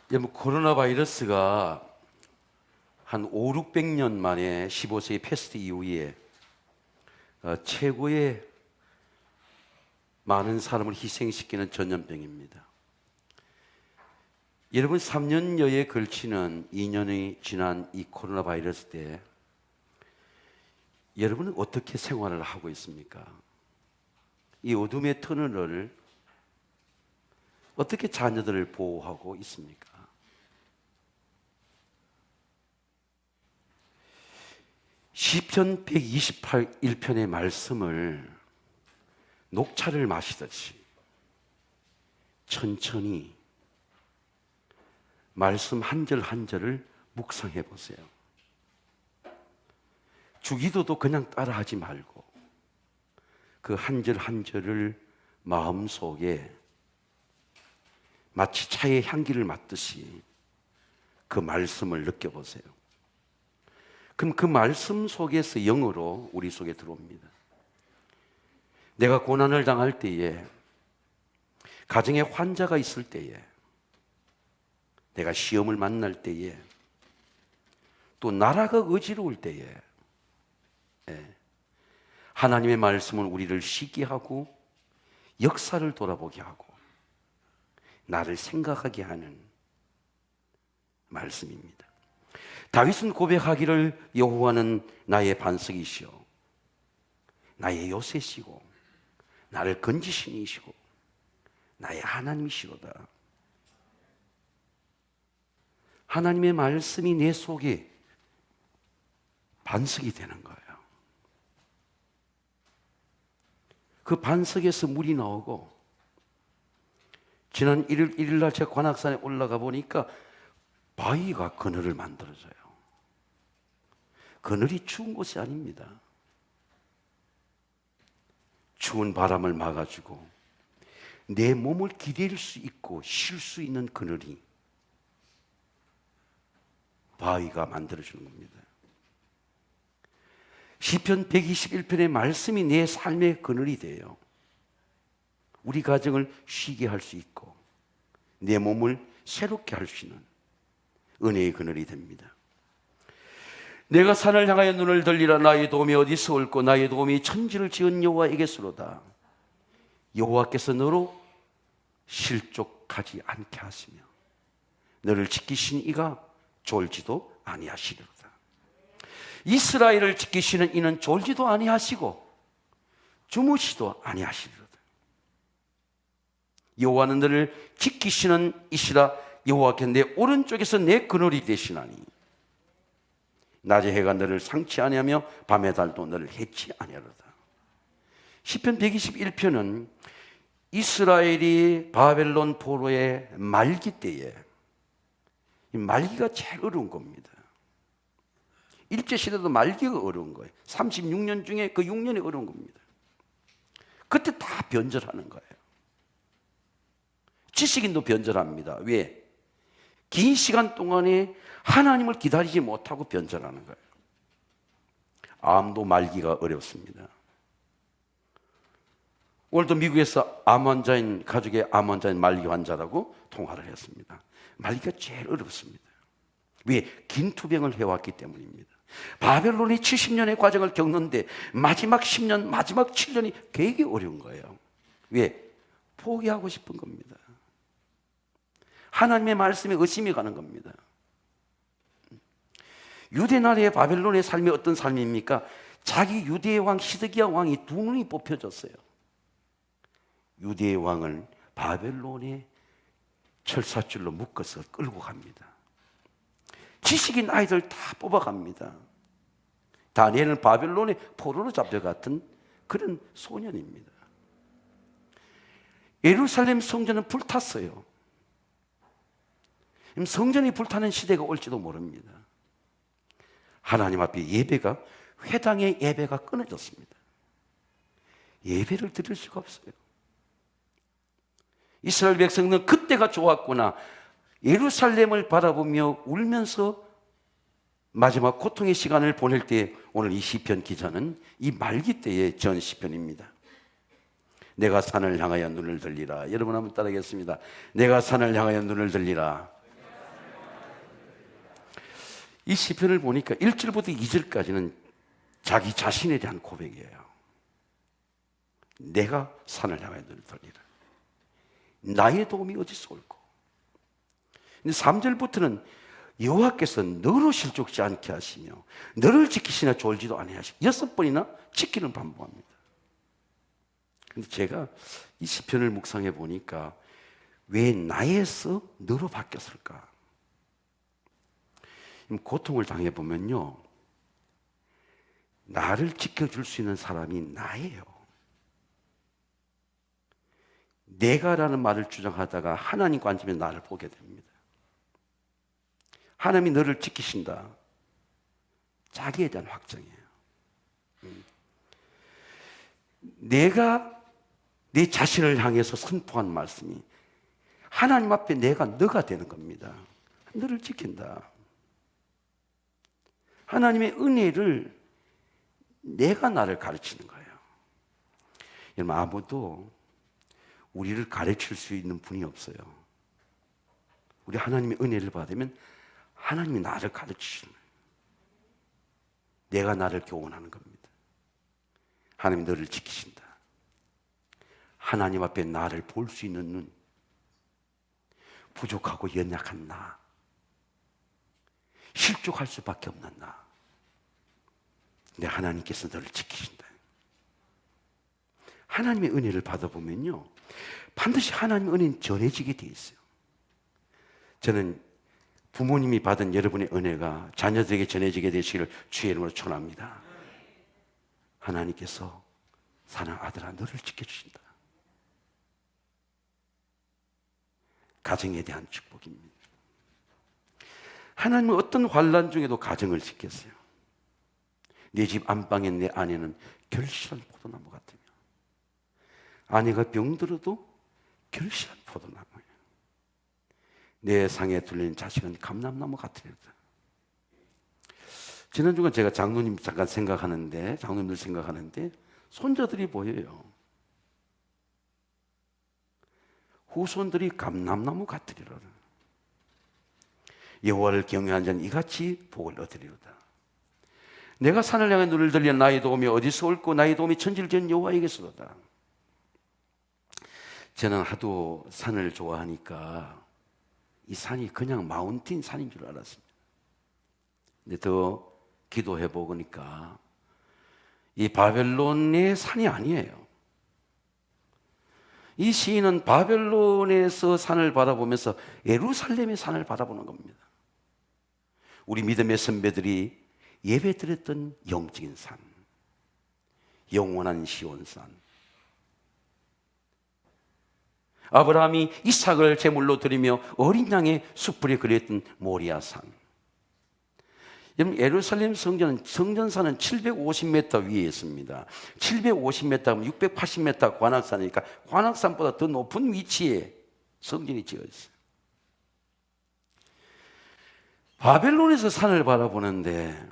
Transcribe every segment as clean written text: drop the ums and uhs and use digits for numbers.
여러분, 코로나 바이러스가 한 5, 600년 만에 15세기 패스트 이후에 최고의 많은 사람을 희생시키는 전염병입니다. 여러분, 3년여에 걸치는 2년이 지난 이 코로나 바이러스 때 여러분은 어떻게 생활을 하고 있습니까? 이 어둠의 터널을 어떻게 자녀들을 보호하고 있습니까? 시편 128편의 말씀을 녹차를 마시듯이 천천히 말씀 한 절 한 절을 묵상해 보세요. 주기도도 그냥 따라하지 말고 그 한 절 한 절을 마음속에 마치 차의 향기를 맡듯이 그 말씀을 느껴보세요. 그럼 그 말씀 속에서 영으로 우리 속에 들어옵니다. 내가 고난을 당할 때에, 가정에 환자가 있을 때에, 내가 시험을 만날 때에, 또 나라가 어지러울 때에 하나님의 말씀은 우리를 쉬게 하고 역사를 돌아보게 하고 나를 생각하게 하는 말씀입니다. 다윗은 고백하기를 여호와는 나의 반석이시오 나의 요새시고 나를 건지신 이시고 나의 하나님이시로다. 하나님의 말씀이 내 속에 반석이 되는 거예요. 그 반석에서 물이 나오고, 지난 1일 날 제가 관악산에 올라가 보니까 바위가 그늘을 만들어줘요. 그늘이 추운 곳이 아닙니다. 추운 바람을 막아주고 내 몸을 기댈 수 있고 쉴 수 있는 그늘이 바위가 만들어주는 겁니다. 시편 121편의 말씀이 내 삶의 그늘이 돼요. 우리 가정을 쉬게 할 수 있고 내 몸을 새롭게 할 수 있는 은혜의 그늘이 됩니다. 내가 산을 향하여 눈을 들리라. 나의 도움이 어디서 올고 나의 도움이 천지를 지은 여호와에게서로다. 여호와께서 너로 실족하지 않게 하시며 너를 지키신 이가 졸지도 아니하시리로다. 이스라엘을 지키시는 이는 졸지도 아니하시고 주무시도 아니하시리로다. 여호와는 너를 지키시는 이시라. 여호와께서 내 오른쪽에서 내 그늘이 되시나니 낮에 해가 너를 상치 아니하며 밤의 달도 너를 해치 아니하리로다. 시편 121편은 이스라엘이 바벨론 포로의 말기 때에, 이 말기가 제일 어려운 겁니다. 일제시대도 말기가 어려운 거예요. 36년 중에 그 6년이 어려운 겁니다. 그때 다 변절하는 거예요. 지식인도 변절합니다. 왜? 긴 시간 동안에 하나님을 기다리지 못하고 변절하는 거예요. 암도 말기가 어렵습니다. 오늘도 미국에서 가족의 암 환자인 말기 환자라고 통화를 했습니다. 말기가 제일 어렵습니다. 왜? 긴 투병을 해왔기 때문입니다. 바벨론이 70년의 과정을 겪는데 마지막 10년, 마지막 7년이 되게 어려운 거예요. 왜? 포기하고 싶은 겁니다. 하나님의 말씀에 의심이 가는 겁니다. 유대 나라의 바벨론의 삶이 어떤 삶입니까? 자기 유대의 왕 시드기야 왕이 두 눈이 뽑혀졌어요. 유대의 왕을 바벨론의 철사줄로 묶어서 끌고 갑니다. 지식인 아이들 다 뽑아갑니다. 다니엘은 바벨론의 포로로 잡혀갔던 그런 소년입니다. 예루살렘 성전은 불탔어요. 성전이 불타는 시대가 올지도 모릅니다. 하나님 앞에 예배가, 회당의 예배가 끊어졌습니다. 예배를 드릴 수가 없어요. 이스라엘 백성은 그때가 좋았구나, 예루살렘을 바라보며 울면서 마지막 고통의 시간을 보낼 때, 오늘 이 시편 기자는 이 말기 때의 전 시편입니다. 내가 산을 향하여 눈을 들리라. 여러분 한번 따라하겠습니다. 내가 산을 향하여 눈을 들리라. 이 시편을 보니까 1절부터 2절까지는 자기 자신에 대한 고백이에요. 내가 산을 향하여 눈을 돌리라. 나의 도움이 어디서 올꼬. 근데 3절부터는 여호와께서 너로 실족지 않게 하시며 너를 지키시나 졸지도 아니하시고 6번이나 지키는 반복합니다. 근데 제가 이 시편을 묵상해 보니까 왜 나에서 너로 바뀌었을까? 고통을 당해 보면요, 나를 지켜줄 수 있는 사람이 나예요. 내가라는 말을 주장하다가 하나님 관점에 나를 보게 됩니다. 하나님이 너를 지키신다. 자기에 대한 확정이에요. 내가 내 자신을 향해서 선포한 말씀이 하나님 앞에 내가 너가 되는 겁니다. 너를 지킨다. 하나님의 은혜를 내가 나를 가르치는 거예요. 여러분, 아무도 우리를 가르칠 수 있는 분이 없어요. 우리 하나님의 은혜를 받으면 하나님이 나를 가르치시는 거예요. 내가 나를 교훈하는 겁니다. 하나님이 너를 지키신다. 하나님 앞에 나를 볼 수 있는 눈, 부족하고 연약한 나, 실족할 수밖에 없는 나, 근데 하나님께서 너를 지키신다. 하나님의 은혜를 받아보면요, 반드시 하나님의 은혜는 전해지게 돼 있어요. 저는 부모님이 받은 여러분의 은혜가 자녀들에게 전해지게 되시기를 주의 이름으로 축원합니다. 하나님께서 사랑 아들아 너를 지켜주신다. 가정에 대한 축복입니다. 하나님은 어떤 환난 중에도 가정을 지켰어요. 내 집 안방에 내 아내는 결실한 포도나무 같으며 아내가 병들어도 결실한 포도나무예요. 내 상에 둘린 자식은 감람나무 같으리로다. 지난주간 제가 장로님 잠깐 생각하는데, 장로님들 생각하는데 손자들이 보여요. 후손들이 감람나무 같으리로다. 여호와를 경외한 자는 이같이 복을 얻으리로다. 내가 산을 향해 눈을 들려 나의 도움이 어디서 올고 나의 도움이 천지를 지은 여호와에게서로다. 저는 하도 산을 좋아하니까 이 산이 그냥 마운틴 산인 줄 알았습니다. 근데 더 기도해 보니까 이 바벨론의 산이 아니에요. 이 시인은 바벨론에서 산을 바라보면서 예루살렘의 산을 바라보는 겁니다. 우리 믿음의 선배들이 예배드렸던 영적인 산, 영원한 시온산, 아브라함이 이삭을 제물로 드리며 어린 양의 숯불에 그렸던 모리아산. 여러분, 예루살렘 성전산은 750m 위에 있습니다. 750m면 680m 관악산이니까 관악산보다 더 높은 위치에 성전이 지어 있어요. 바벨론에서 산을 바라보는데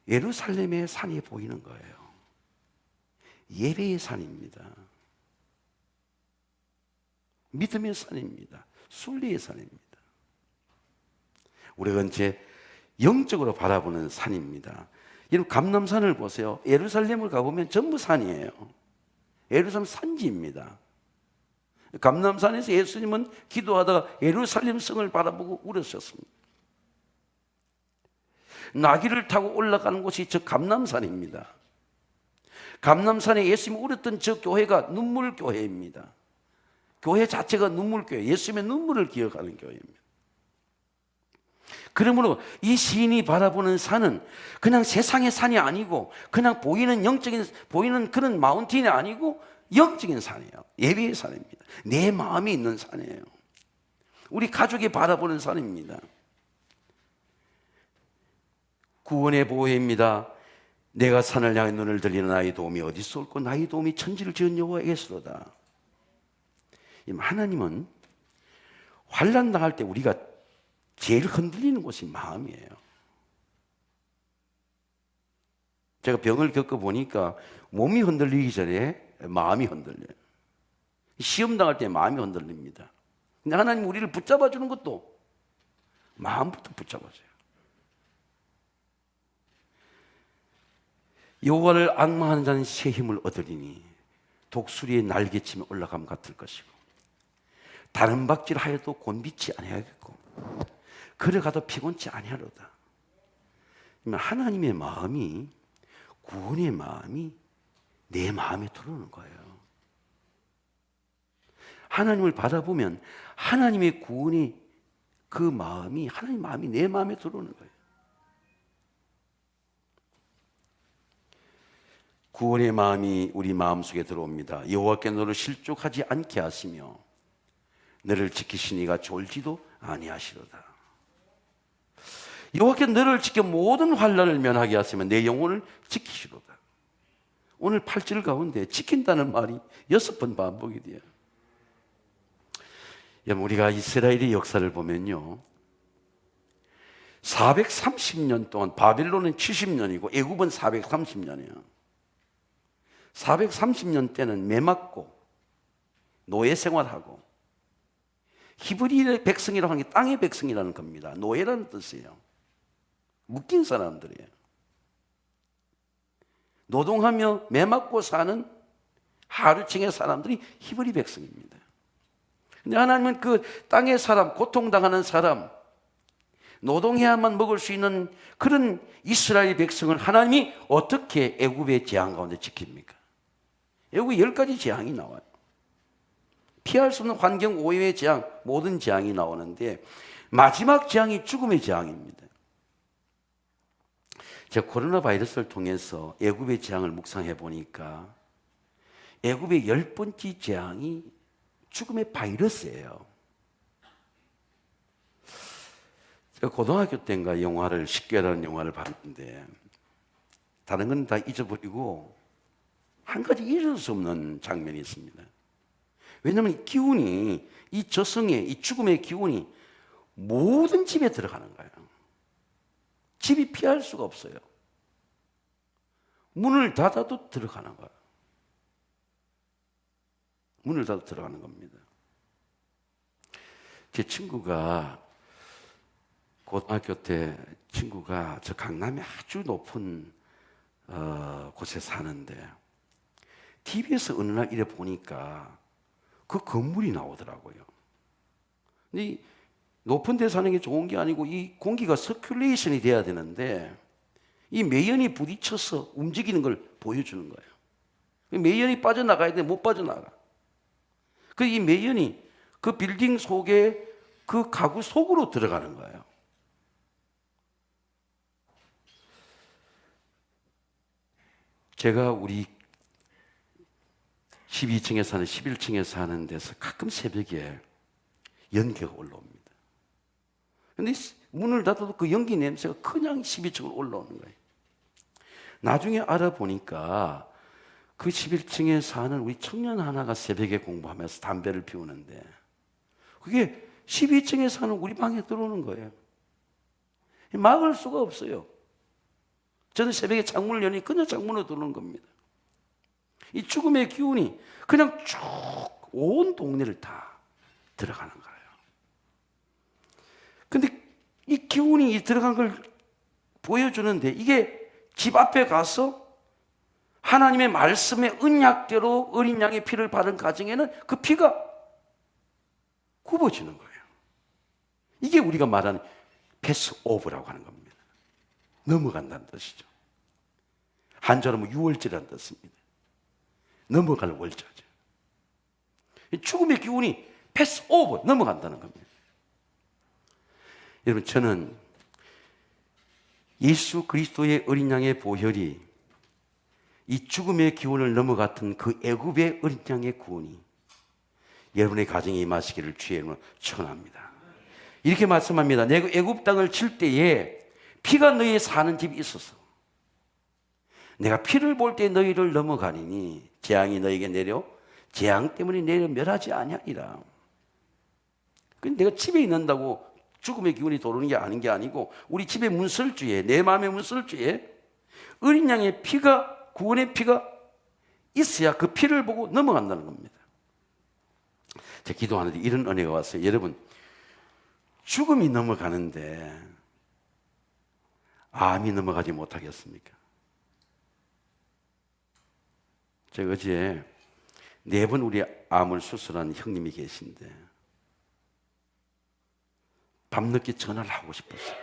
예루살렘의 산이 보이는 거예요. 예배의 산입니다. 믿음의 산입니다. 순리의 산입니다. 우리가 이제 영적으로 바라보는 산입니다. 여러분, 감람산을 보세요. 예루살렘을 가보면 전부 산이에요. 예루살렘 산지입니다. 감람산에서 예수님은 기도하다가 예루살렘 성을 바라보고 울으셨습니다. 나귀를 타고 올라가는 곳이 저 감람산입니다. 감람산에 예수님이 울었던 저 교회가 눈물교회입니다. 교회 자체가 눈물교회, 예수님의 눈물을 기억하는 교회입니다. 그러므로 이 시인이 바라보는 산은 그냥 세상의 산이 아니고 그냥 보이는 영적인, 보이는 그런 마운틴이 아니고 영적인 산이에요. 예배의 산입니다. 내 마음이 있는 산이에요. 우리 가족이 바라보는 산입니다. 구원의 보혜입니다. 내가 산을 향해 눈을 들리는 나의 도움이 어디서 올고 나의 도움이 천지를 지은 여호와에게서로다. 하나님은 환난 당할 때 우리가 제일 흔들리는 곳이 마음이에요. 제가 병을 겪어보니까 몸이 흔들리기 전에 마음이 흔들려요. 시험 당할 때 마음이 흔들립니다. 근데 하나님 우리를 붙잡아 주는 것도 마음부터 붙잡아줘요. 여호와를 앙망하는 자는 새 힘을 얻으리니 독수리의 날개침에 올라감 같을 것이고 다른 박질하여도 곤비치 아니하겠고 걸어가도 피곤치 아니하로다. 하나님의 마음이, 구원의 마음이 내 마음에 들어오는 거예요. 하나님을 바라보면 하나님의 구원이, 그 마음이, 하나님의 마음이 내 마음에 들어오는 거예요. 구원의 마음이 우리 마음속에 들어옵니다. 여호와께 너를 실족하지 않게 하시며 너를 지키시니가 졸지도 아니하시로다. 여호와께 너를 지켜 모든 환난을 면하게 하시면 내 영혼을 지키시로다. 오늘 8절 가운데 지킨다는 말이 6번 반복이 돼요. 여러분, 우리가 이스라엘의 역사를 보면요, 430년 동안, 바빌론은 70년이고 애굽은 430년이에요. 430년 때는 매맞고 노예 생활하고, 히브리의 백성이라고 하는 게 땅의 백성이라는 겁니다. 노예라는 뜻이에요. 묶인 사람들이에요. 노동하며 매맞고 사는 하루층의 사람들이 히브리 백성입니다. 근데 하나님은 그 땅의 사람, 고통당하는 사람, 노동해야만 먹을 수 있는 그런 이스라엘 백성을 하나님이 어떻게 애굽의 재앙 가운데 지킵니까? 애굽에 10가지 재앙이 나와요. 피할 수 없는 환경 오염의 재앙, 모든 재앙이 나오는데 마지막 재앙이 죽음의 재앙입니다. 제가 코로나 바이러스를 통해서 애굽의 재앙을 묵상해 보니까 애굽의 10번째 재앙이 죽음의 바이러스예요. 제가 고등학교 때인가 영화를, 식괴라는 영화를 봤는데 다른 건 다 잊어버리고 한 가지 잊을 수 없는 장면이 있습니다. 왜냐하면 이 기운이, 이 저승의, 이 죽음의 기운이 모든 집에 들어가는 거예요. 집이 피할 수가 없어요. 문을 닫아도 들어가는 거예요. 문을 닫아 들어가는 겁니다. 제 친구가, 고등학교 때 친구가 저 강남의 아주 높은 곳에 사는데 TV에서 어느 날 이래 보니까 그 건물이 나오더라고요. 근데 이 높은 데 사는 게 좋은 게 아니고 이 공기가 서큘레이션이 돼야 되는데 이 매연이 부딪혀서 움직이는 걸 보여주는 거예요. 매연이 빠져나가야 돼, 못 빠져나가. 그 이 매연이 그 빌딩 속에 그 가구 속으로 들어가는 거예요. 제가 우리 12층에 사는, 11층에 사는 데서 가끔 새벽에 연기가 올라옵니다. 근데 문을 닫아도 그 연기 냄새가 그냥 12층으로 올라오는 거예요. 나중에 알아보니까 그 11층에 사는 우리 청년 하나가 새벽에 공부하면서 담배를 피우는데 그게 12층에 사는 우리 방에 들어오는 거예요. 막을 수가 없어요. 저는 새벽에 창문을 여니 그냥 창문으로 들어오는 겁니다. 이 죽음의 기운이 그냥 쭉 온 동네를 다 들어가는 거예요. 근데 이 기운이 들어간 걸 보여주는데 이게 집 앞에 가서 하나님의 말씀의 언약대로 어린 양의 피를 바른 가정에는 그 피가 굽어지는 거예요. 이게 우리가 말하는 패스오버라고 하는 겁니다. 넘어간다는 뜻이죠. 한자로 뭐 유월절이라는 뜻입니다. 넘어갈 월자죠. 죽음의 기운이 패스오버, 넘어간다는 겁니다. 여러분, 저는 예수 그리스도의 어린 양의 보혈이 이 죽음의 기운을 넘어갔던 그 애굽의 어린 양의 구원이 여러분의 가정에 임하시기를 주의 이름으로 축원합니다. 이렇게 말씀합니다. 내가 애굽 땅을 칠 때에 피가 너희 사는 집이 있어서 내가 피를 볼 때 너희를 넘어가리니 재앙이 너희에게 내려 재앙 때문에 내려 멸하지 아니하리라. 근데 내가 집에 있는다고 죽음의 기운이 도는 게 아닌 게 아니고 우리 집의 문설주에, 내 마음의 문설주에 어린 양의 피가, 구원의 피가 있어야 그 피를 보고 넘어간다는 겁니다. 제가 기도하는데 이런 은혜가 왔어요. 여러분, 죽음이 넘어가는데 암이 넘어가지 못하겠습니까? 제가 어제 4번 우리 암을 수술한 형님이 계신데 밤늦게 전화를 하고 싶었어요.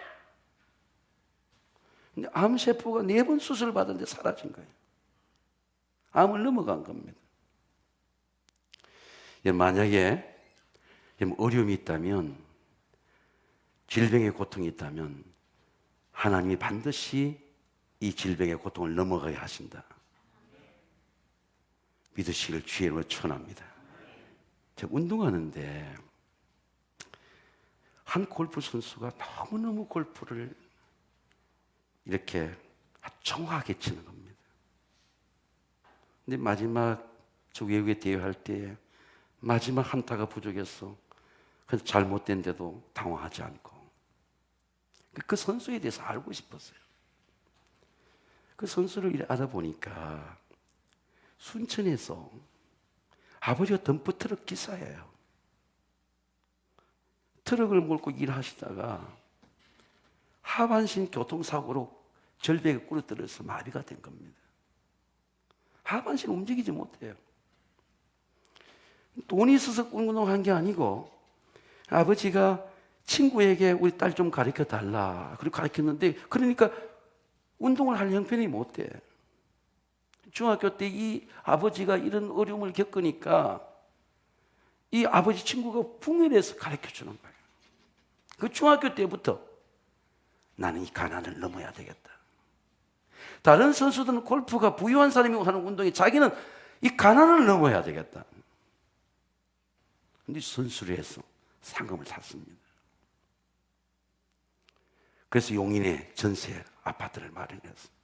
근데 암세포가 4번 수술을 받았는데 사라진 거예요. 암을 넘어간 겁니다. 만약에 어려움이 있다면, 질병의 고통이 있다면 하나님이 반드시 이 질병의 고통을 넘어가야 하신다. 믿으시길 주의로 축원합니다. 제가 운동하는데 한 골프 선수가 너무너무 골프를 이렇게 정확하게 치는 겁니다. 근데 마지막 저 외국에 대회할 때 마지막 한타가 부족했어. 그래서 잘못된데도 당황하지 않고 그 선수에 대해서 알고 싶었어요. 그 선수를 알아보니까 순천에서 아버지가 덤프 트럭 기사예요. 트럭을 몰고 일하시다가 하반신 교통사고로 절벽에 꿇어뜨려서 마비가 된 겁니다. 하반신 움직이지 못해요. 돈이 있어서 운동한 게 아니고 아버지가 친구에게 우리 딸 좀 가르쳐 달라. 그리고 가르쳤는데 그러니까 운동을 할 형편이 못 돼. 중학교 때 이 아버지가 이런 어려움을 겪으니까 이 아버지 친구가 풍일에서 가르쳐 주는 거예요. 그 중학교 때부터 나는 이 가난을 넘어야 되겠다. 다른 선수들은 골프가 부유한 사람이 하는 운동에 자기는 이 가난을 넘어야 되겠다. 근데 선수를 해서 상금을 샀습니다. 그래서 용인에 전세 아파트를 마련했어요.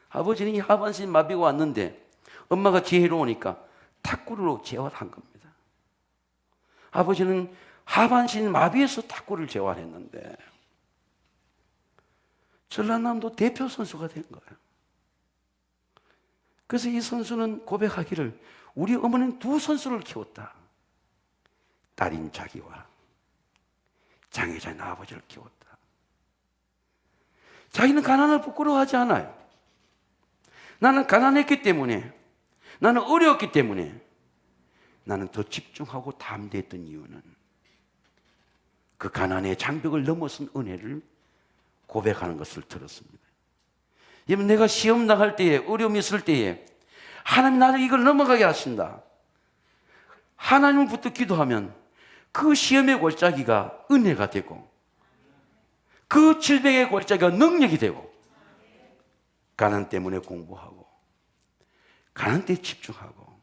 아버지는 이 하반신 마비가 왔는데 엄마가 지혜로우니까 탁구로 재활한 겁니다. 아버지는 하반신 마비에서 탁구를 재활했는데 전라남도 대표 선수가 된 거예요. 그래서 이 선수는 고백하기를 우리 어머니는 2 선수를 키웠다. 딸인 자기와 장애자인 아버지를 키웠다. 자기는 가난을 부끄러워하지 않아요. 나는 가난했기 때문에, 나는 어려웠기 때문에 나는 더 집중하고 담대했던 이유는 그 가난의 장벽을 넘어선 은혜를 고백하는 것을 들었습니다. 여러분, 내가 시험 나갈 때에, 어려움이 있을 때에 하나님 나를 이걸 넘어가게 하신다. 하나님을 붙들고 기도하면 그 시험의 골짜기가 은혜가 되고 그 질병의 골짜기가 능력이 되고 가난 때문에 공부하고 가난 때에 집중하고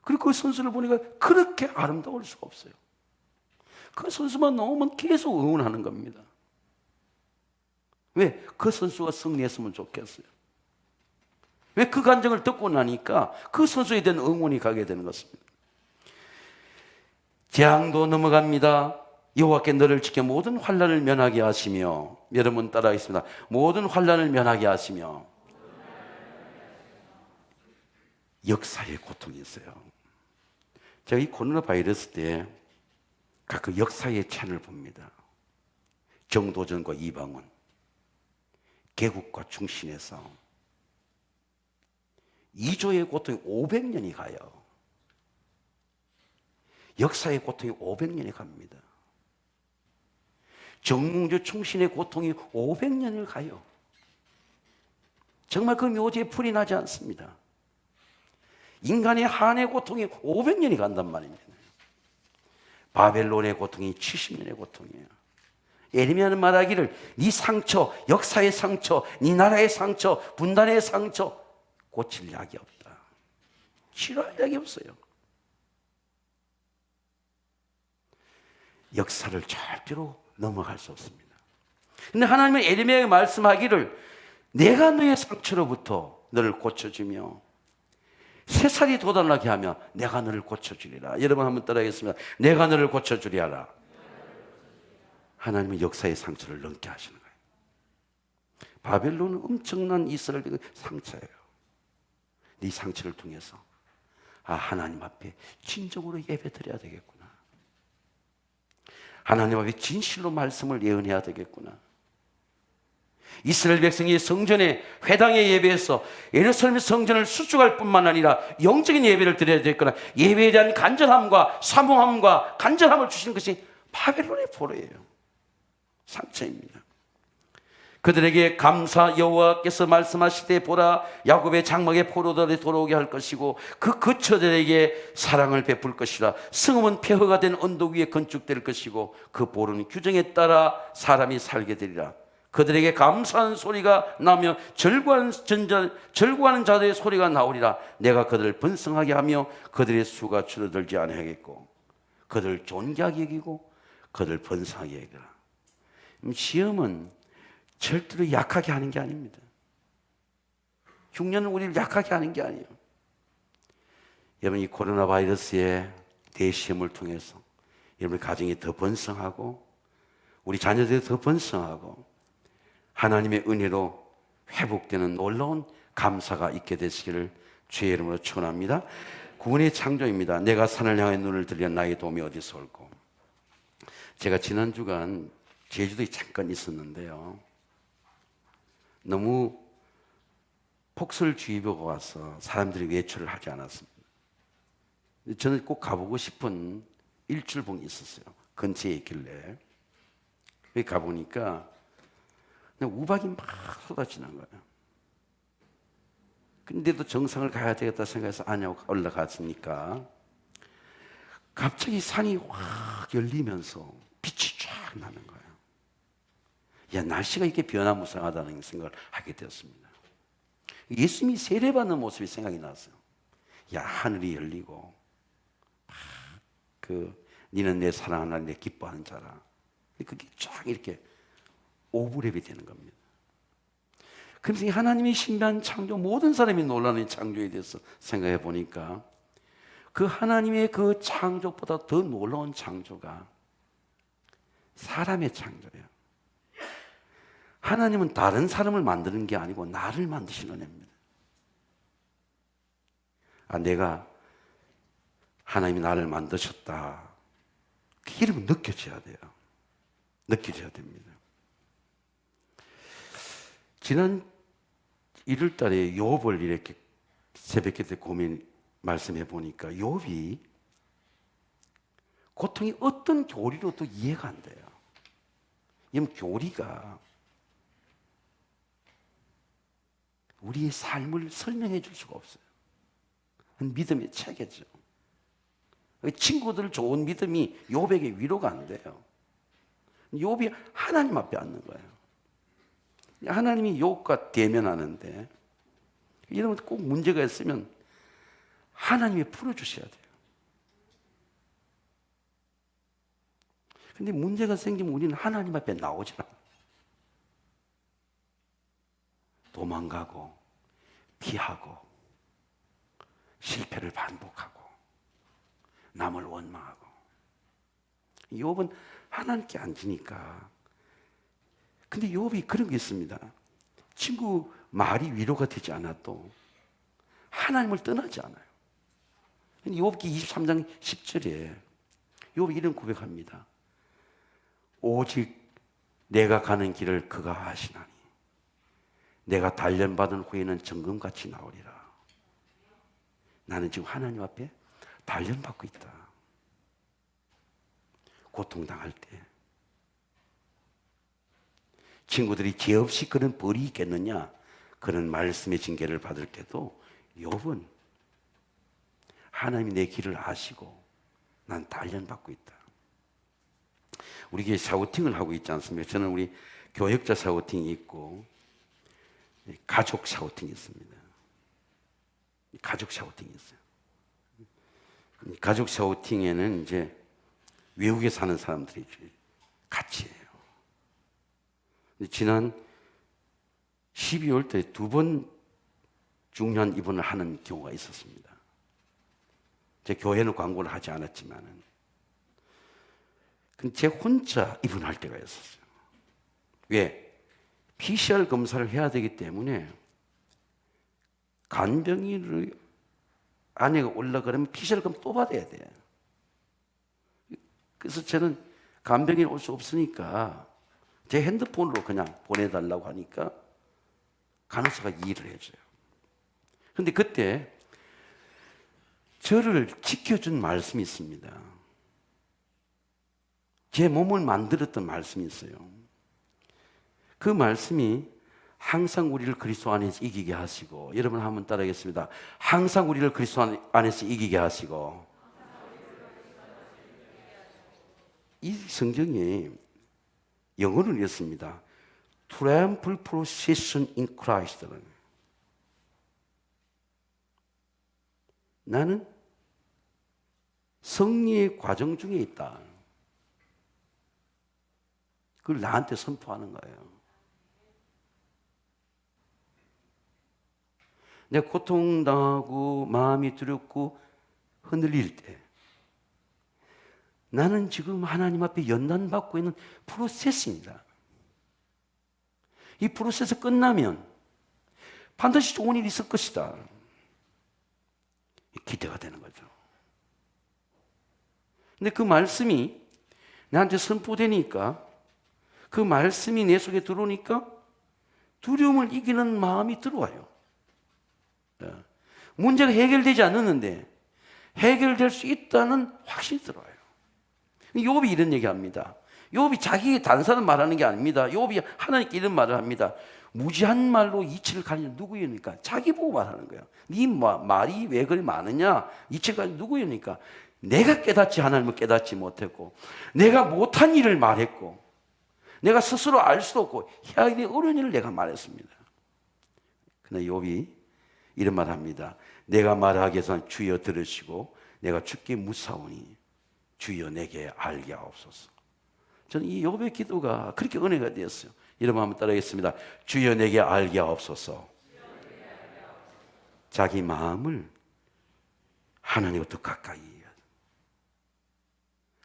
그리고 그 선수를 보니까 그렇게 아름다울 수가 없어요. 그 선수만 나오면 계속 응원하는 겁니다. 왜? 그 선수가 승리했으면 좋겠어요. 왜? 그 감정을 듣고 나니까 그 선수에 대한 응원이 가게 되는 것입니다. 재앙도 넘어갑니다. 여호와께 너를 지켜 모든 환난을 면하게 하시며, 여러분 따라하겠습니다. 모든 환난을 면하게 하시며. 역사의 고통이 있어요. 제가 이 코로나 바이러스 때 각 역사의 찬을 봅니다. 정도전과 이방원, 개국과 충신의 싸움. 2조의 고통이 500년이 가요. 역사의 고통이 500년이 갑니다. 정몽주 충신의 고통이 500년을 가요. 정말 그 묘지에 풀이 나지 않습니다. 인간의 한의 고통이 500년이 간단 말입니다. 바벨론의 고통이 70년의 고통이에요. 예레미야는 말하기를 네 상처, 역사의 상처, 네 나라의 상처, 분단의 상처 고칠 약이 없다. 치료할 약이 없어요. 역사를 절대로 넘어갈 수 없습니다. 근데 하나님은 예레미야에게 말씀하기를 내가 너의 상처로부터 너를 고쳐주며 새살이 돋아나게 하며 내가 너를 고쳐주리라. 여러분 한번 따라하겠습니다. 내가 너를 고쳐주리라. 하나님은 역사의 상처를 넘게 하시는 거예요. 바벨론은 엄청난 이스라엘의 상처예요. 이 상처를 통해서 하나님 앞에 진정으로 예배드려야 되겠구나. 하나님 앞에 진실로 말씀을 예언해야 되겠구나. 이스라엘 백성이 성전에 회당의 예배에서 예루살렘 성전을 수축할 뿐만 아니라 영적인 예배를 드려야 됐거나 예배에 대한 간절함과 사모함과 간절함을 주시는 것이 바벨론의 포로예요. 상처입니다. 그들에게 감사 여호와께서 말씀하시되 보라 야곱의 장막에 포로들이 돌아오게 할 것이고 그 거처들에게 사랑을 베풀 것이라. 성읍은 폐허가 된 언덕 위에 건축될 것이고 그 보루는 규정에 따라 사람이 살게 되리라. 그들에게 감사하는 소리가 나며 절구하는 자들의 소리가 나오리라. 내가 그들을 번성하게 하며 그들의 수가 줄어들지 아니하겠고 그들을 존귀하게 여기고 그들을 번성하게 여기라. 시험은 절대로 약하게 하는 게 아닙니다. 흉년은 우리를 약하게 하는 게 아니에요. 여러분, 이 코로나 바이러스의 대시험을 통해서 여러분의 가정이 더 번성하고 우리 자녀들이 더 번성하고 하나님의 은혜로 회복되는 놀라운 감사가 있게 되시기를 주의 이름으로 축원합니다. 구원의 창조입니다. 내가 산을 향해 눈을 들여 나의 도움이 어디서 올고. 제가 지난 주간 제주도에 잠깐 있었는데요. 너무 폭설주의보가 와서 사람들이 외출을 하지 않았습니다. 저는 꼭 가보고 싶은 일출봉이 있었어요. 근처에 있길래. 거기 가보니까 그냥 우박이 막 쏟아지는 거예요. 근데도 정상을 가야 되겠다 생각해서 아니하고 올라갔으니까 갑자기 산이 확 열리면서 빛이 쫙 나는 거예요. 야, 날씨가 이렇게 변화무쌍하다는 생각을 하게 되었습니다. 예수님이 세례받는 모습이 생각이 났어요. 야, 하늘이 열리고 니는 내 사랑하는 날 내 기뻐하는 자라. 그게 쫙 이렇게 오브랩이 되는 겁니다. 그래서 하나님이 신비한 창조, 모든 사람이 놀라는 창조에 대해서 생각해 보니까 그 하나님의 그 창조보다 더 놀라운 창조가 사람의 창조예요. 하나님은 다른 사람을 만드는 게 아니고 나를 만드시는 은혜입니다. 내가 하나님이 나를 만드셨다. 그 이름은 느껴져야 돼요. 느껴져야 됩니다. 지난 1월 달에 욥을 이렇게 새벽에 고민 말씀해 보니까 욥이 고통이 어떤 교리로도 이해가 안 돼요. 이 교리가 우리의 삶을 설명해 줄 수가 없어요. 믿음의 체계죠. 친구들 좋은 믿음이 욥에게 위로가 안 돼요. 욥이 하나님 앞에 앉는 거예요. 하나님이 욥과 대면하는데 이러면 꼭 문제가 있으면 하나님이 풀어주셔야 돼요. 근데 문제가 생기면 우리는 하나님 앞에 나오질 않아요. 도망가고 피하고 실패를 반복하고 남을 원망하고. 욥은 하나님께 앉으니까. 근데 욥이 그런 게 있습니다. 친구 말이 위로가 되지 않아도 하나님을 떠나지 않아요. 욥기 23장 10절에 욥이 이런 고백합니다. 오직 내가 가는 길을 그가 아시나니 내가 단련받은 후에는 정금같이 나오리라. 나는 지금 하나님 앞에 단련받고 있다. 고통당할 때 친구들이 죄 없이 그런 벌이 있겠느냐, 그런 말씀의 징계를 받을 때도 욥은 하나님이 내 길을 아시고 난 단련받고 있다. 우리 교회 샤우팅을 하고 있지 않습니까? 저는 우리 교역자 샤우팅이 있고 가족 샤우팅이 있습니다. 가족 샤우팅이 있어요. 가족 샤우팅에는 이제 외국에 사는 사람들이 같이 해요. 지난 12월 달에 2번 중요한 입원을 하는 경우가 있었습니다. 제 교회는 광고를 하지 않았지만은 제 혼자 입원할 때가 있었어요. 왜? PCR 검사를 해야 되기 때문에 간병인을 아내가 올라가려면 PCR 검사 또 받아야 돼요. 그래서 저는 간병인 올 수 없으니까 제 핸드폰으로 그냥 보내달라고 하니까 간호사가 이해를 해줘요. 그런데 그때 저를 지켜준 말씀이 있습니다. 제 몸을 만들었던 말씀이 있어요. 그 말씀이 항상 우리를 그리스도 안에서 이기게 하시고, 여러분 한번 따라하겠습니다. 항상 우리를 그리스도 안에서 이기게 하시고. 이 성경에 영어로 읽습니다. Triumphal procession in Christ. 나는 승리의 과정 중에 있다. 그걸 나한테 선포하는 거예요. 내가 고통당하고 마음이 두렵고 흔들릴 때 나는 지금 하나님 앞에 연단받고 있는 프로세스입니다. 이 프로세스 끝나면 반드시 좋은 일이 있을 것이다. 기대가 되는 거죠. 근데 그 말씀이 나한테 선포되니까, 그 말씀이 내 속에 들어오니까 두려움을 이기는 마음이 들어와요. 문제가 해결되지 않았는데 해결될 수 있다는 확신이 들어와요. 욥이 이런 얘기합니다. 욥이 자기의 단서는 말하는 게 아닙니다. 욥이 하나님께 이런 말을 합니다. 무지한 말로 이치를 가리는 누구입니까? 자기 보고 말하는 거예요. 네 말이 왜 그리 많으냐? 이치를 가리는 누구입니까? 내가 깨닫지 하나님을 깨닫지 못했고, 내가 못한 일을 말했고, 내가 스스로 알 수도 없고 해야지 어려운 일을 내가 말했습니다. 그러나 욥이 이런 말 합니다. 내가 말하기 위해서는 주여 들으시고 내가 주께 묻사오니 주여 내게 알게 하옵소서. 저는 이 욥의 기도가 그렇게 은혜가 되었어요. 이러면 한번 따라하겠습니다. 주여 내게 알게 하옵소서. 자기 마음을 하나님과 더 가까이 해야 돼요.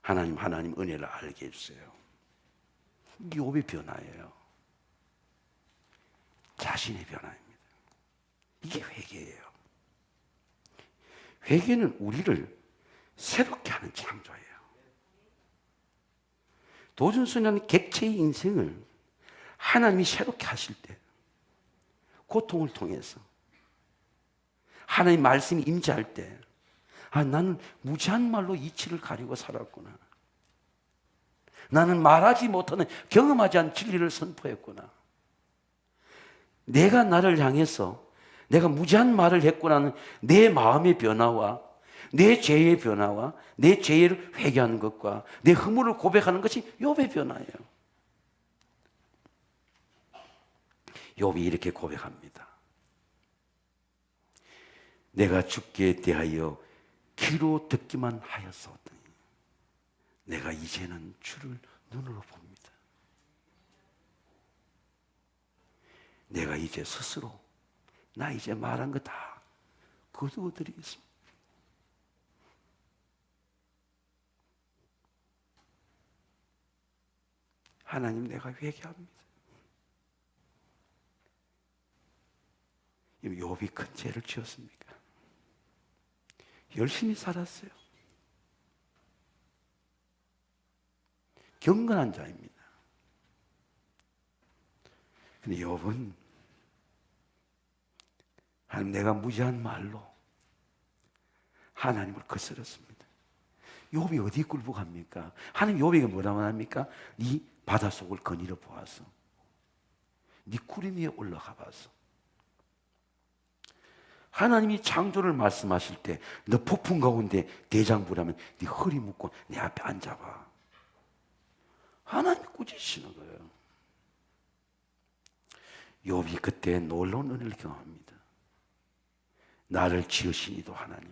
하나님 은혜를 알게 해주세요. 이게 욥의 변화예요. 자신의 변화입니다. 이게 회개예요. 회개는 우리를 새롭게 하는 창조예요. 도전선언 객체의 인생을 하나님이 새롭게 하실 때, 고통을 통해서 하나님 말씀이 임재할 때, 나는 무지한 말로 이치를 가리고 살았구나. 나는 말하지 못하는, 경험하지 않은 진리를 선포했구나. 내가 나를 향해서 내가 무지한 말을 했구나는 내 마음의 변화와 내 죄의 변화와 내 죄를 회개하는 것과 내 허물을 고백하는 것이 욥의 변화예요. 욥이 이렇게 고백합니다. 내가 주께 대하여 귀로 듣기만 하였사오더니 내가 이제는 주를 눈으로 봅니다. 내가 이제 스스로 나 이제 말한 거 다 거두어 드리겠습니다. 하나님, 내가 회개합니다. 욥이 큰 죄를 지었습니까? 열심히 살았어요. 경건한 자입니다. 근데 욥은 하나님, 내가 무지한 말로 하나님을 거스렸습니다. 욥이 어디 굴복합니까? 하나님 욥에게 뭐라고 합니까? 네 바닷속을 거닐어 보아서, 네 구름 위에 올라가 봐서. 하나님이 창조를 말씀하실 때 너 폭풍 가운데 대장부라면 네 허리 묶고 내 앞에 앉아봐. 하나님이 꾸짖으시는 거예요. 욥이 그때 놀라운 은혜를 경험합니다. 나를 지으신 이도 하나님,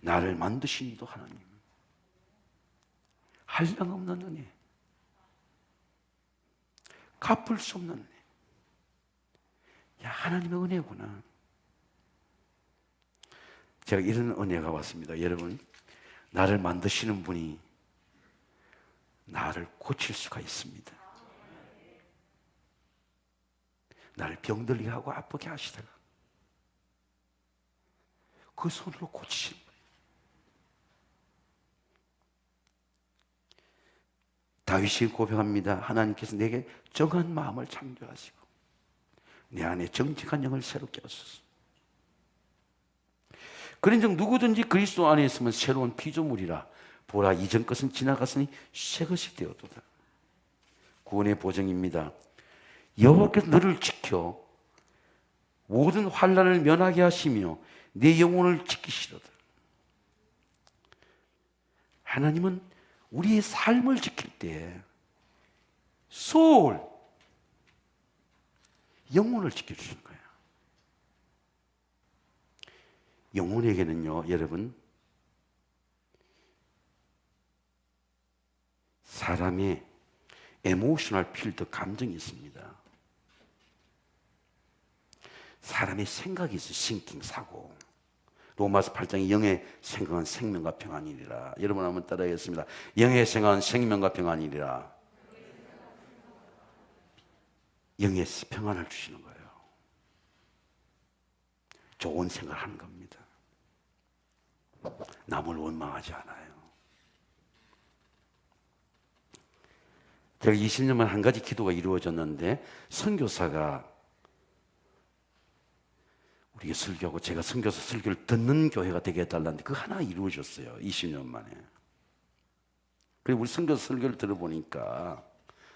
나를 만드신 이도 하나님, 한량없는 은혜, 갚을 수 없는 은혜. 야, 하나님의 은혜구나. 제가 이런 은혜가 왔습니다. 여러분, 나를 만드시는 분이 나를 고칠 수가 있습니다. 나를 병들게 하고 아프게 하시다가 그 손으로 고치시는 거예요. 다윗이 고백합니다. 하나님께서 내게 정한 마음을 창조하시고 내 안에 정직한 영을 새롭게 하소서. 그런즉 누구든지 그리스도 안에 있으면 새로운 피조물이라. 보라, 이전 것은 지나갔으니 새 것이 되었도다. 구원의 보증입니다. 여호와께서 너를 지켜 모든 환난을 면하게 하시며 내 영혼을 지키시로다. 하나님은 우리의 삶을 지킬 때 소울, 영혼을 지켜주시는 거예요. 영혼에게는요, 여러분, 사람의 에모셔널 필드, 감정이 있습니다. 사람의 생각이 있어요. 싱킹, 사고. 로마서 8장의 영의 생각은 생명과 평안이니라. 여러분 한번 따라하겠습니다. 영의 생각은 생명과 평안이니라. 영의 평안을 주시는 거예요. 좋은 생각을 하는 겁니다. 남을 원망하지 않아요. 제가 20년만 한 가지 기도가 이루어졌는데, 선교사가 우리가 설교하고 제가 선교사 설교를 듣는 교회가 되게 해달라는데 그 하나 이루어졌어요. 20년 만에. 그리고 우리 선교사 설교를 들어보니까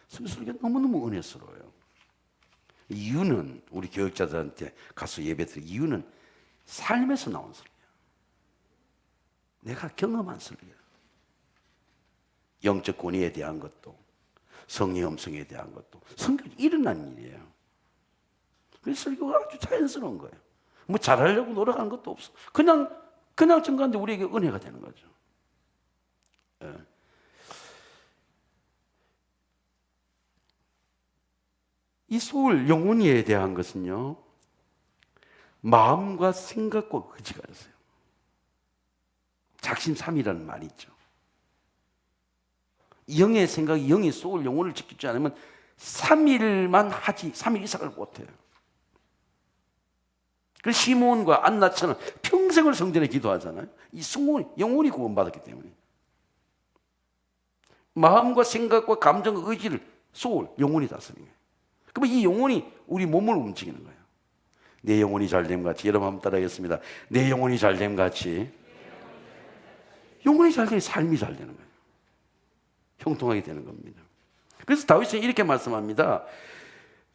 선교사 설교가 너무너무 은혜스러워요. 이유는 우리 교육자들한테 가서 예배드릴 이유는 삶에서 나온 설교야. 내가 경험한 설교야. 영적 권위에 대한 것도, 성의 음성에 대한 것도, 성경이 일어난 일이에요. 그래서 설교가 아주 자연스러운 거예요. 뭐 잘하려고 노력하는 것도 없어. 그냥 증거하는데 우리에게 은혜가 되는 거죠. 예. 이 소울, 영혼에 대한 것은요, 마음과 생각과 의지가 있어요. 작심삼일이라는 말이 있죠. 영의 생각이, 영의 소울, 영혼을 지키지 않으면 3일만 하지 3일 이상을 못해요. 그 시몬과 안나처럼 평생을 성전에 기도하잖아요. 이 영혼이 구원받았기 때문에. 마음과 생각과 감정과 의지를 소울, 영혼이 다스리는 거예요. 그러면 이 영혼이 우리 몸을 움직이는 거예요. 내 영혼이 잘됨 같이, 여러분 한번 따라하겠습니다. 내 영혼이 잘됨 같이. 영혼이 잘되면 삶이 잘 되는 거예요. 형통하게 되는 겁니다. 그래서 다윗은 이렇게 말씀합니다.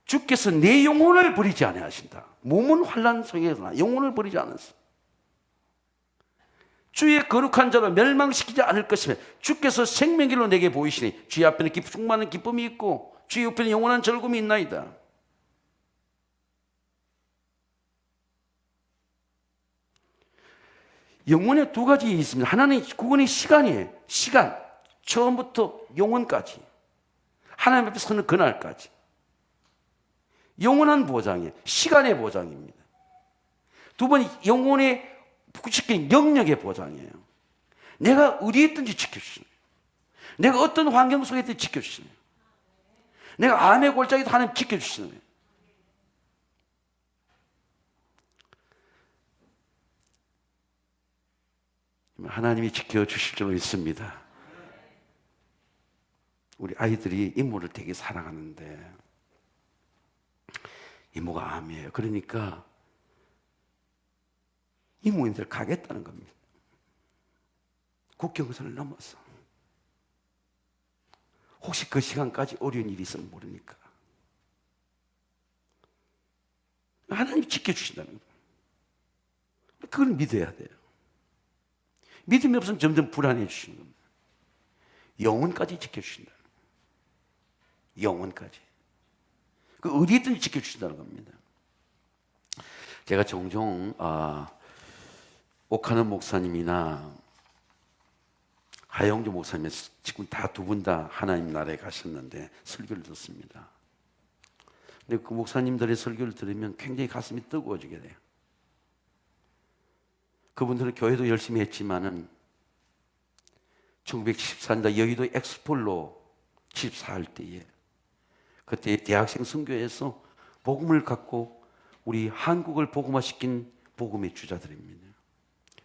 주께서 내 영혼을 버리지 아니하신다. 몸은 환난 속에서나 영혼을 버리지 않았어. 주의 거룩한 자로 멸망시키지 않을 것이며 주께서 생명길로 내게 보이시니 주의 앞에는 충만한 기쁨이 있고 주의 옆에는 영원한 즐거움이 있나이다. 영혼에 두 가지 있습니다. 하나는 구원의 시간이에요. 시간, 처음부터 영원까지, 하나님 앞에 서는 그날까지. 영원한 보장이에요. 시간의 보장입니다. 두 번이 영혼의 쉽게 영역의 보장이에요. 내가 어디에 있든지 지켜주시는 거예요. 내가 어떤 환경 속에 있든지 지켜주시는 거예요. 내가 암의 골짜기도 하나님 지켜주시는 거예요. 하나님이 지켜주실 줄 믿습니다. 우리 아이들이 이모를 되게 사랑하는데 이모가 암이에요. 그러니까 이모인들 가겠다는 겁니다. 국경선을 넘어서. 혹시 그 시간까지 어려운 일이 있으면 모르니까. 하나님이 지켜주신다는 거예요. 그걸 믿어야 돼요. 믿음이 없으면 점점 불안해지시는 겁니다. 영혼까지 지켜주신다는 거예요. 영혼까지. 그 어디 있든지 지켜주신다는 겁니다. 제가 종종 오카노 목사님이나 하영주 목사님 지금 다 두 분 다 하나님 나라에 가셨는데 설교를 듣습니다. 근데 그 목사님들의 설교를 들으면 굉장히 가슴이 뜨거워지게 돼요. 그분들은 교회도 열심히 했지만은 1974년도 여의도 엑스폴로 74할 때에 그때 대학생 선교에서 복음을 갖고 우리 한국을 복음화시킨 복음의 주자들입니다.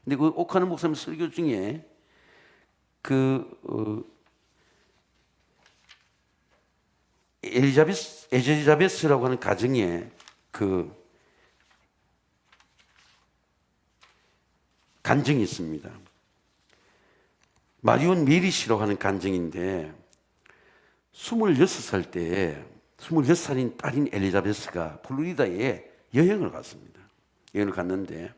근데 그 오카노 목사님 설교 중에 엘리자베스라고 하는 가정에 그 간증이 있습니다. 마리온 메리시라고 하는 간증인데 26살 때에 26살인 딸인 엘리자베스가 플로리다에 여행을 갔습니다. 여행을 갔는데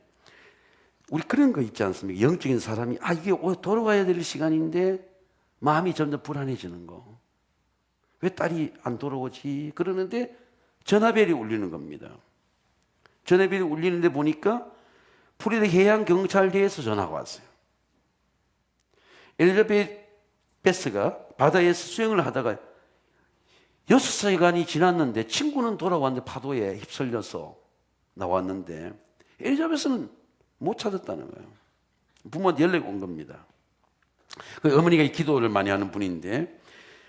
우리 그런 거 있지 않습니까? 영적인 사람이 이게 돌아가야 될 시간인데 마음이 점점 불안해지는 거. 왜 딸이 안 돌아오지? 그러는데 전화벨이 울리는 겁니다. 전화벨이 울리는데 보니까 플로리다 해양경찰대에서 전화가 왔어요. 엘리자베스가 바다에서 수영을 하다가 6시간이 지났는데 친구는 돌아왔는데 파도에 휩쓸려서 나왔는데 엘리자베스는 못 찾았다는 거예요. 부모한테 연락이 온 겁니다. 그 어머니가 기도를 많이 하는 분인데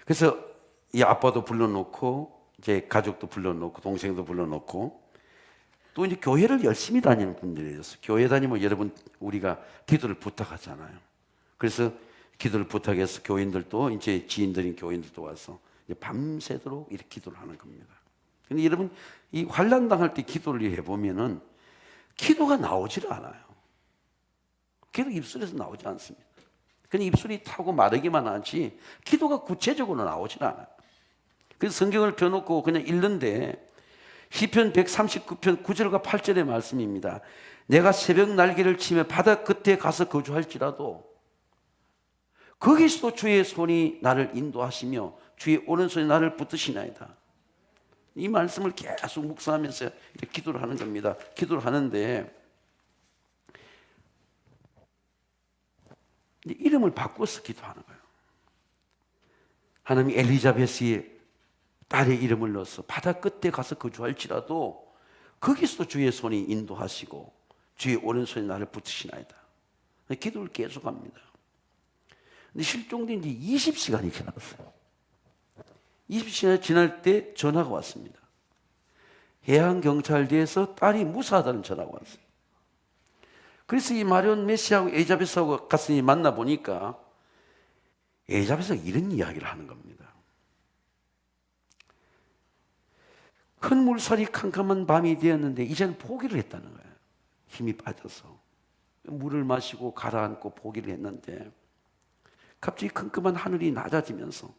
그래서 이 아빠도 불러놓고 이제 가족도 불러놓고 동생도 불러놓고 또 이제 교회를 열심히 다니는 분들이었어요. 교회 다니면 여러분 우리가 기도를 부탁하잖아요. 그래서 기도를 부탁해서 교인들도 이제 지인들인 교인들도 와서 이제 밤새도록 이렇게 기도를 하는 겁니다. 근데 여러분 이 환난 당할 때 기도를 해보면은 기도가 나오질 않아요. 기도 입술에서 나오지 않습니다. 그냥 입술이 타고 마르기만 하지 기도가 구체적으로 나오질 않아요. 그래서 성경을 펴놓고 그냥 읽는데 시편 139편 9절과 8절의 말씀입니다. 내가 새벽 날개를 치며 바다 끝에 가서 거주할지라도 거기서도 주의 손이 나를 인도하시며 주의 오른손이 나를 붙드시나이다. 이 말씀을 계속 묵상하면서 이렇게 기도를 하는 겁니다. 기도를 하는데 이름을 바꿔서 기도하는 거예요. 하나님이 엘리자베스의 딸의 이름을 넣어서 바다 끝에 가서 거주할지라도 거기서도 주의 손이 인도하시고 주의 오른손이 나를 붙으시나이다. 기도를 계속합니다. 근데 실종된 지 20시간이 지났어요. 20시간이 지날 때 전화가 왔습니다. 해양경찰대에서 딸이 무사하다는 전화가 왔어요. 그래서 이 마리온 메시하고 엘리자베스하고 가서 만나보니까 엘리자베스가 이런 이야기를 하는 겁니다. 큰 물살이 캄캄한 밤이 되었는데 이제는 포기를 했다는 거예요. 힘이 빠져서 물을 마시고 가라앉고 포기를 했는데 갑자기 컴컴한 하늘이 낮아지면서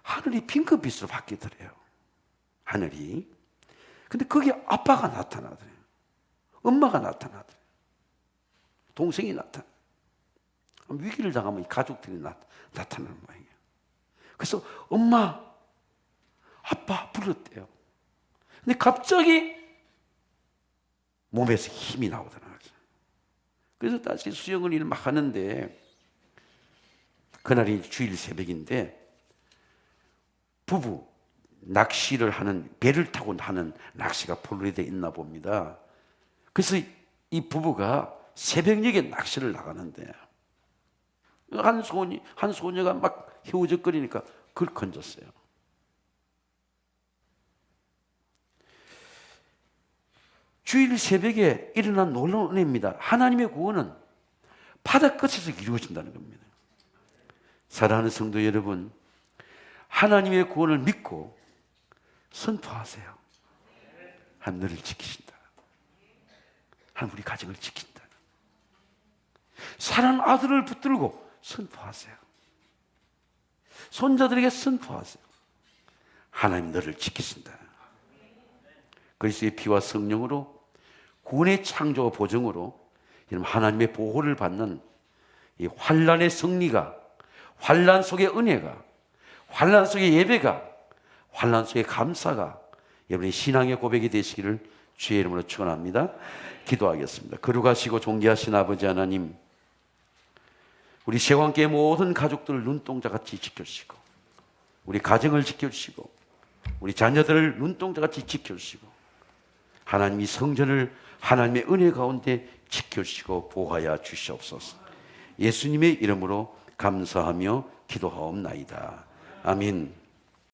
하늘이 핑크빛으로 바뀌더래요. 하늘이. 근데 거기에 아빠가 나타나더래요. 엄마가 나타나더래요. 동생이 나타나요. 위기를 당하면 가족들이 나타나는 모양이에요. 그래서 엄마, 아빠 불렀대요. 근데 갑자기 몸에서 힘이 나오더라고요. 그래서 다시 수영을 일을 막 하는데 그날이 주일 새벽인데 부부 낚시를 하는 배를 타고 하는 낚시가 플로리다에 있나 봅니다. 그래서 이 부부가 새벽녘에 낚시를 나가는데 한 소녀가 막 헤우적거리니까 그걸 건졌어요. 주일 새벽에 일어난 놀라운 은혜입니다. 하나님의 구원은 바다 끝에서 이루어진다는 겁니다. 사랑하는 성도 여러분, 하나님의 구원을 믿고 선포하세요. 하나님 너를 지키신다. 하나님 우리 가정을 지킨다. 사랑하는 아들을 붙들고 선포하세요. 손자들에게 선포하세요. 하나님 너를 지키신다. 그리스도의 피와 성령으로 구원의 창조와 보증으로 하나님의 보호를 받는 이 환난의 승리가, 환난 속의 은혜가, 환난 속의 예배가, 환난 속의 감사가 여러분의 신앙의 고백이 되시기를 주의 이름으로 축원합니다. 기도하겠습니다. 거룩하시고 존귀하신 아버지 하나님, 우리 세관계의 모든 가족들을 눈동자같이 지켜주시고 우리 가정을 지켜주시고 우리 자녀들을 눈동자같이 지켜주시고 하나님이 성전을 하나님의 은혜 가운데 지켜주시고 보호하여 주시옵소서. 예수님의 이름으로 감사하며 기도하옵나이다. 아멘.